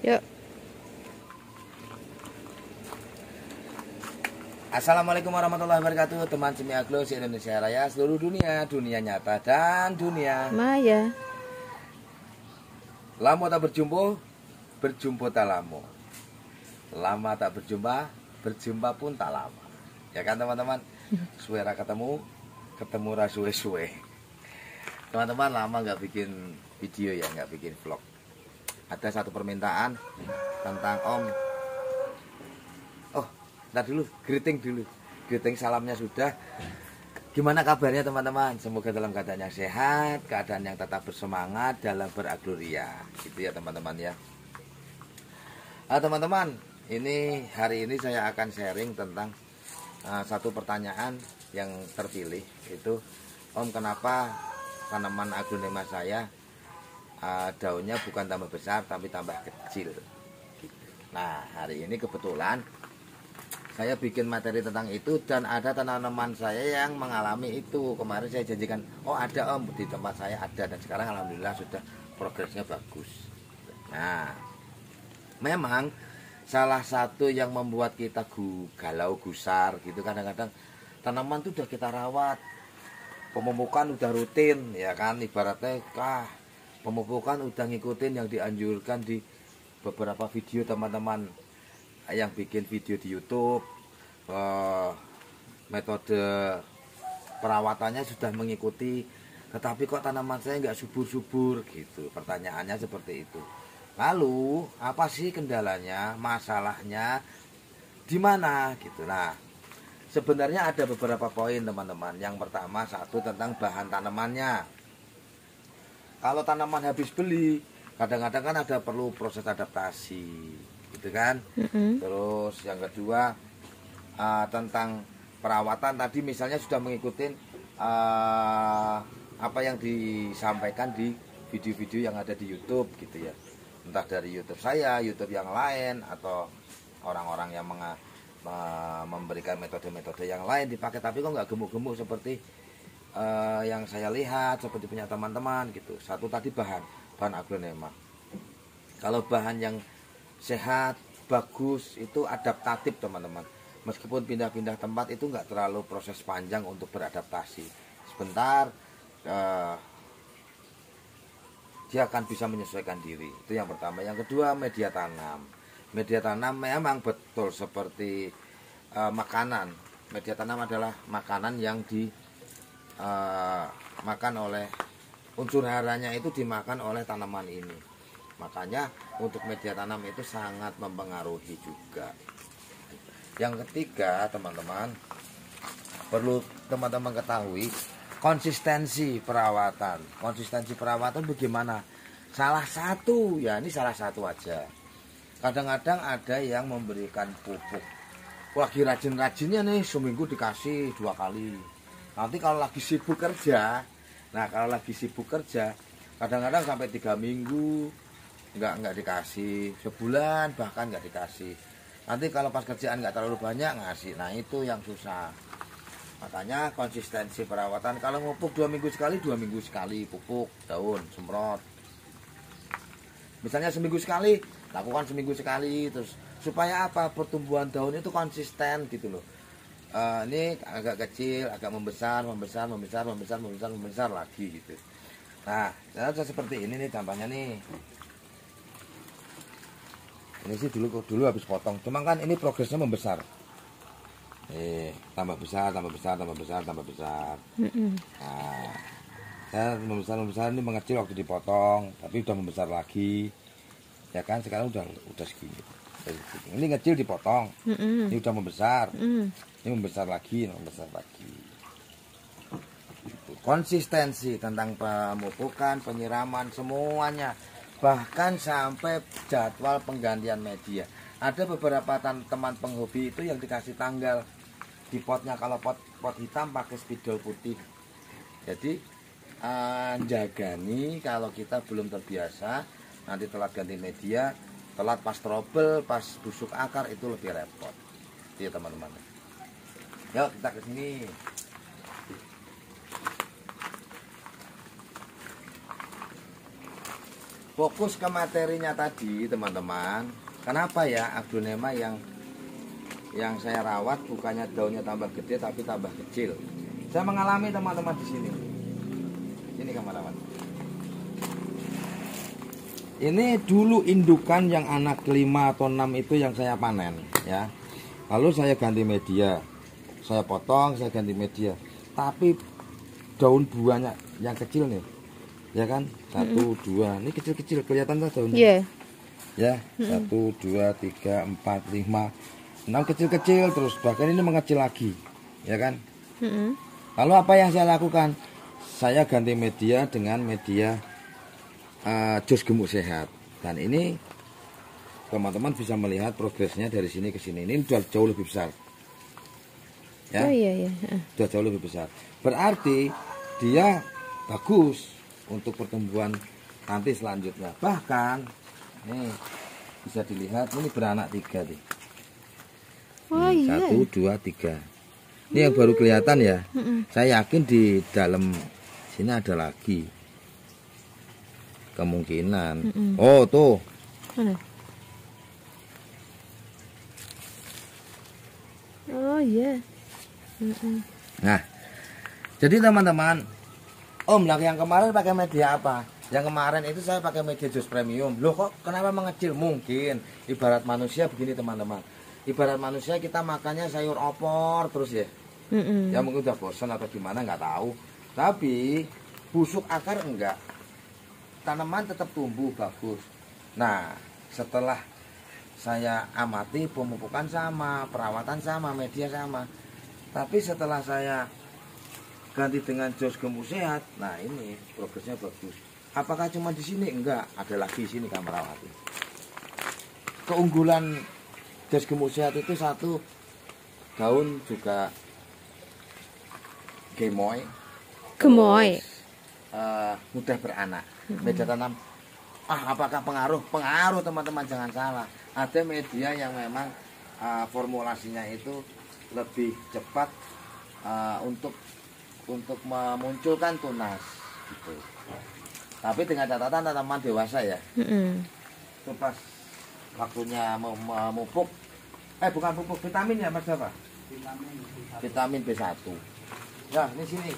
Yuk. Assalamualaikum warahmatullahi wabarakatuh, teman Semiaglo se-Indonesia Raya, seluruh dunia, dunia nyata dan dunia Maya. Lama tak berjumpa, berjumpa tak lama. Lama tak berjumpa, berjumpa pun tak lama. Ya kan teman-teman? Suara ketemu, ketemu rasuwe-suwe. Teman-teman lama nggak bikin video ya, nggak bikin vlog. Ada satu permintaan tentang Om. Oh, ntar dulu, greeting dulu. Greeting salamnya sudah. Gimana kabarnya teman-teman? Semoga dalam keadaan yang sehat, keadaan yang tetap bersemangat dalam beragloria. Gitu ya teman-teman ya. Teman-teman, ini hari ini saya akan sharing tentang satu pertanyaan yang terpilih. Itu, Om, kenapa tanaman aglonema saya daunnya bukan tambah besar tapi tambah kecil? Nah, hari ini kebetulan saya bikin materi tentang itu dan ada tanaman saya yang mengalami itu. Kemarin saya janjikan, oh ada Om, di tempat saya ada, dan sekarang alhamdulillah sudah progresnya bagus. Nah, memang salah satu yang membuat kita galau gusar gitu, kadang-kadang tanaman itu udah kita rawat, pemupukan udah rutin ya kan, ibaratnya pemupukan udah ngikutin yang dianjurkan di beberapa video teman-teman yang bikin video di YouTube, metode perawatannya sudah mengikuti, tetapi kok tanaman saya nggak subur-subur gitu. Pertanyaannya seperti itu. Lalu apa sih kendalanya, masalahnya di mana gitu. Nah, sebenarnya ada beberapa poin teman-teman. Yang pertama, satu tentang bahan tanamannya. Kalau tanaman habis beli, kadang-kadang kan ada perlu proses adaptasi gitu kan. Terus yang kedua tentang perawatan, tadi misalnya sudah mengikuti apa yang disampaikan di video-video yang ada di YouTube gitu ya, entah dari YouTube saya, YouTube yang lain, atau orang-orang yang memberikan metode-metode yang lain dipakai, tapi kok nggak gemuk-gemuk seperti yang saya lihat, seperti punya teman-teman gitu. Satu tadi bahan aglonema. Kalau bahan yang sehat, bagus, itu adaptatif teman-teman. Meskipun pindah-pindah tempat itu nggak terlalu proses panjang untuk beradaptasi. Sebentar dia akan bisa menyesuaikan diri. Itu yang pertama. Yang kedua, media tanam. Media tanam memang betul seperti makanan. Media tanam adalah makanan yang dimakan oleh unsur haranya, itu dimakan oleh tanaman ini. Makanya untuk media tanam itu sangat mempengaruhi juga. Yang ketiga teman-teman, perlu teman-teman ketahui konsistensi perawatan. Konsistensi perawatan bagaimana? Salah satu, ya ini salah satu aja. Kadang-kadang ada yang memberikan pupuk, lagi rajin-rajinnya nih, seminggu dikasih 2 kali. Nanti kalau lagi sibuk kerja, kadang-kadang sampai 3 minggu nggak dikasih, sebulan bahkan nggak dikasih. Nanti kalau pas kerjaan nggak terlalu banyak ngasih. Nah itu yang susah. Makanya konsistensi perawatan, kalau pupuk 2 minggu sekali, 2 minggu sekali pupuk daun, semprot. Misalnya seminggu sekali, lakukan seminggu sekali. Terus supaya apa? Pertumbuhan daun itu konsisten gitu loh. Ini agak kecil, agak membesar lagi gitu. Nah, seperti ini nih contohnya nih. Ini sih dulu habis potong, cuma kan ini progresnya membesar. Tambah besar. Nah, saya membesar ini mengecil waktu dipotong, tapi udah membesar lagi. Ya kan, sekarang udah segini. Ini kecil dipotong, ini udah membesar. Ini membesar lagi. Konsistensi tentang pemupukan, penyiraman, semuanya, bahkan sampai jadwal penggantian media. Ada beberapa teman penghobi itu yang dikasih tanggal di potnya. Kalau pot hitam pakai spidol putih. Jadi jagani kalau kita belum terbiasa, nanti telat ganti media, telat pas trouble, pas busuk akar, itu lebih repot. Iya teman-teman. Yuk kita ke sini. fokus ke materinya tadi teman-teman. Kenapa ya aglonema yang saya rawat bukannya daunnya tambah gede tapi tambah kecil? Saya mengalami teman-teman di sini. Ini kamerawan. Ini dulu indukan yang anak 5 atau 6 itu yang saya panen ya. Lalu saya ganti media. Saya potong, saya ganti media. Tapi daun buahnya yang kecil nih. Ya kan? 1 2. Ini kecil-kecil kelihatan tuh daunnya. Ya, 1 2 3 4 5 6 kecil-kecil terus bahkan ini mengecil lagi. Ya kan? Lalu apa yang saya lakukan? Saya ganti media dengan media jus gemuk sehat, dan ini teman-teman bisa melihat progresnya dari sini ke sini. Ini sudah jauh lebih besar ya. Sudah jauh lebih besar, berarti dia bagus untuk pertumbuhan nanti selanjutnya. Bahkan nih bisa dilihat ini beranak 3 nih. 1 2 3. Ini yang baru kelihatan ya. Saya yakin di dalam sini ada lagi kemungkinan. Oh tuh. Oh iya. Nah, jadi teman-teman, Om lah yang kemarin pakai media apa? Yang kemarin itu saya pakai media jus premium. Loh kok kenapa mengecil? Mungkin ibarat manusia begini teman-teman. Ibarat manusia kita makannya sayur opor terus ya. Ya mungkin udah bosan atau gimana nggak tahu. Tapi busuk akar enggak. Tanaman tetap tumbuh bagus. Nah, setelah saya amati pemupukan sama, perawatan sama, media sama. Tapi setelah saya ganti dengan jus gemuk sehat, nah ini progresnya bagus. Apakah cuma di sini? Enggak, ada lagi di sini kamerawati. Keunggulan jus gemuk sehat itu satu, daun juga gemoy. Mudah beranak. Media tanam apakah pengaruh? Pengaruh teman-teman, jangan salah. Ada media yang memang formulasinya itu lebih cepat untuk memunculkan tunas gitu. Tapi dengan catatan tanaman dewasa ya. Itu pas waktunya memupuk, bukan pupuk, vitamin ya Mas apa? Vitamin B1. Ya, ini sini.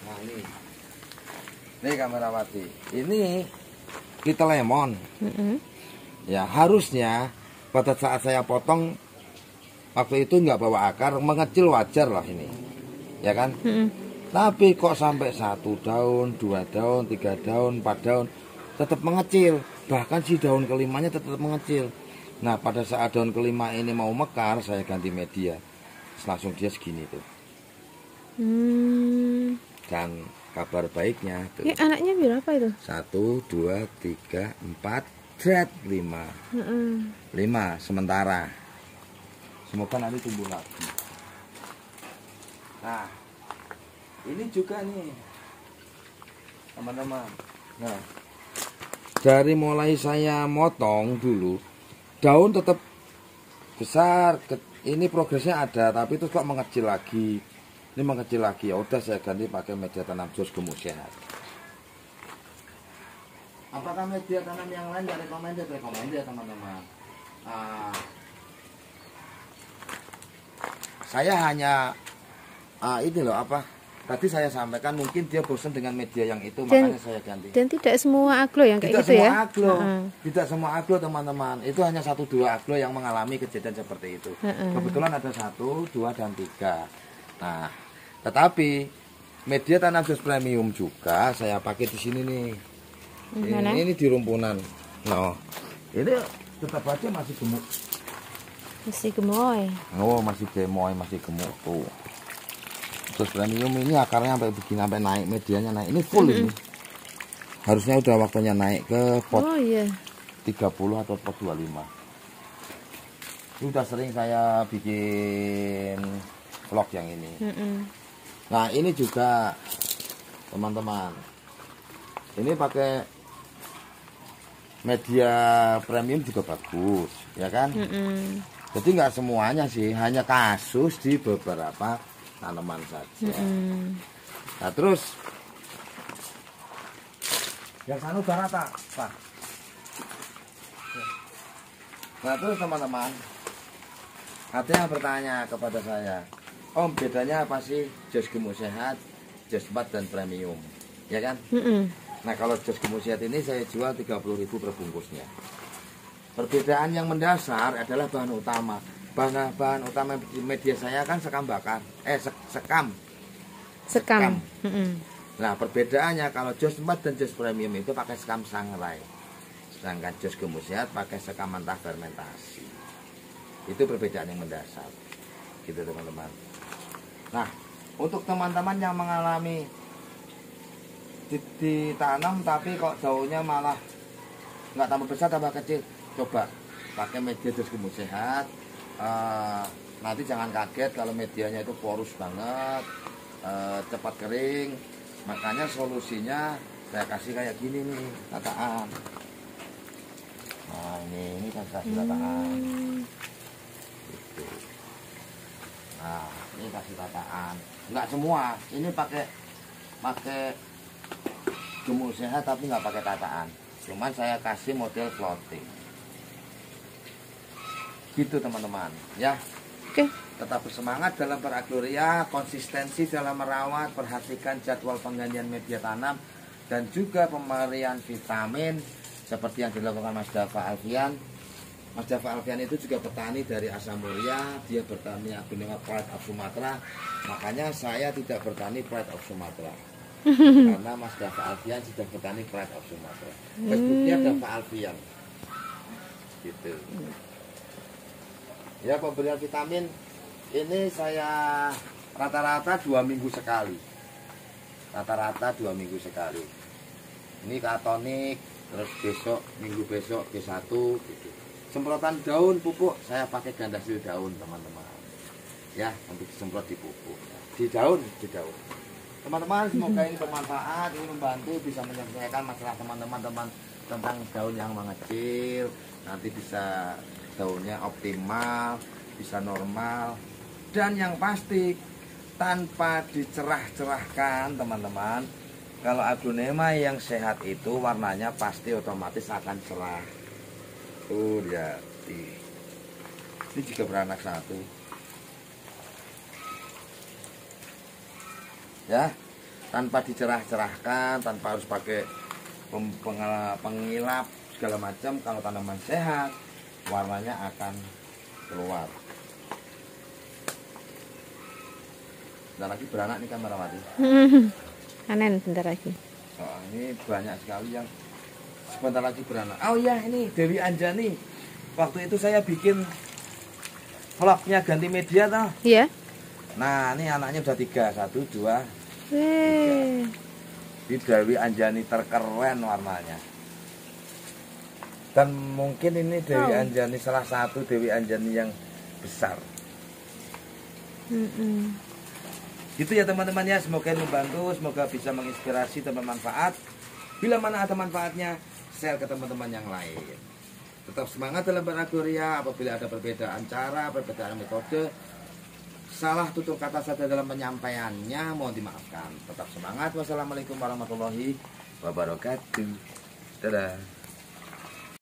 Nah ini kamerawati, ini little lemon. Ya harusnya pada saat saya potong waktu itu nggak bawa akar, mengecil wajar lah ini, ya kan? Tapi kok sampai 1 daun, 2 daun, 3 daun, 4 daun tetap mengecil, bahkan si daun kelimanya tetap mengecil. Nah pada saat daun kelima ini mau mekar, saya ganti media, langsung dia segini tuh. Dan kabar baiknya tuh. Ya, anaknya berapa itu? 1 2 3 4 5. 5 sementara. Semoga nanti tumbuh lagi. Nah, ini juga nih teman-teman. Nah, dari mulai saya motong dulu, daun tetap besar. Ini progresnya ada, tapi itu kok mengecil lagi. Ini mengecil lagi, ya udah saya ganti pakai media tanam jus gemuk sehat. Apakah media tanam yang lain nggak rekomendasi? Rekomendasi teman-teman. Saya hanya ini loh apa? Tadi saya sampaikan mungkin dia bosan dengan media yang itu, makanya saya ganti. Dan tidak semua aglo yang kayak gitu ya? Tidak semua aglo teman-teman. Itu hanya 1-2 aglo yang mengalami kejadian seperti itu. Kebetulan ada 1, 2, dan 3. Nah, tetapi media tanam jus premium juga saya pakai di sini nih. Ini di rumpunan. Nah, ini tetap aja masih gemuk. Masih gemoy. Oh, masih gemoy, masih gemuk tuh. Jus premium ini akarnya sampai begini, sampai naik, medianya naik. Ini full ini. Harusnya udah waktunya naik ke pot 30 atau pot 25. Ini udah sering saya bikin vlog yang ini. Nah ini juga teman-teman, ini pakai media premium juga bagus, ya kan? Jadi nggak semuanya sih, hanya kasus di beberapa tanaman saja. Nah terus Yang sana udah rata, Pak. Nah terus teman-teman, ada yang bertanya kepada saya, Om bedanya apa sih jus gemuk sehat, jus 4 dan premium, ya kan? Nah kalau jus gemuk sehat ini saya jual 30.000 per bungkusnya. Perbedaan yang mendasar adalah bahan utama. Bahan utama di media saya kan sekam bakar, sekam. Nah perbedaannya kalau jus 4 dan jus premium itu pakai sekam sangrai, sedangkan jus gemuk sehat pakai sekam mentah fermentasi. Itu perbedaan yang mendasar, gitu teman-teman. Nah untuk teman-teman yang mengalami ditanam tapi kok daunnya malah nggak tambah besar tambah kecil, coba pakai media jus gemuk sehat. Nanti jangan kaget kalau medianya itu porus banget, cepat kering. Makanya solusinya saya kasih kayak gini nih, tataan. Nah ini kan kasih tataan. Gitu. Nah ini kasih tataan. Enggak semua, ini pakai gemuk sehat tapi nggak pakai tataan. Cuman saya kasih model floating. Gitu teman-teman, ya. Oke. Tetap bersemangat dalam beragroria, konsistensi dalam merawat, perhatikan jadwal penggantian media tanam dan juga pemberian vitamin seperti yang dilakukan Mas Dava Alfian. Mas Dava Alfian itu juga petani dari Asamuria, dia bertani Aglonema Pride of Sumatera. Makanya saya tidak bertani Pride of Sumatera. Karena Mas Dava Alfian sudah bertani Pride of Sumatera. Facebooknya Dava Alfian. Gitu. Ya pemberian vitamin ini saya rata-rata 2 minggu sekali. Rata-rata 2 minggu sekali. Ini katonik, terus besok, minggu besok G1 gitu. Semprotan daun pupuk saya pakai gandasil daun teman-teman. Ya, untuk disemprot di pupuk. Di daun. Teman-teman semoga ini bermanfaat, ini membantu bisa menyelesaikan masalah teman-teman tentang daun yang mengecil. Nanti bisa daunnya optimal, bisa normal, dan yang pasti tanpa dicerah-cerahkan teman-teman. Kalau aglonema yang sehat itu warnanya pasti otomatis akan cerah. Lihat, ini juga beranak satu, ya, tanpa dicerah-cerahkan, tanpa harus pakai pengilap segala macam. Kalau tanaman sehat warnanya akan keluar. Bentar lagi beranak nih kan Merawati. Panen bentar lagi. Oh, ini banyak sekali yang sebentar lagi beranak. Oh ya, ini Dewi Anjani. Waktu itu saya bikin vlognya ganti media toh. Iya. Nah, ini anaknya udah 3, 1, 2, 3. Weh. Ini Dewi Anjani terkeren warnanya. Dan mungkin ini Dewi Anjani salah satu Dewi Anjani yang besar. Gitu ya teman-teman ya, semoga membantu, semoga bisa menginspirasi dan bermanfaat. Bila mana ada manfaatnya, share ke teman-teman yang lain. Tetap semangat dalam beragroria. Apabila ada perbedaan cara, perbedaan metode, salah tutur kata saja dalam penyampaiannya, mohon dimaafkan. Tetap semangat. Wassalamualaikum warahmatullahi wabarakatuh. Dadah.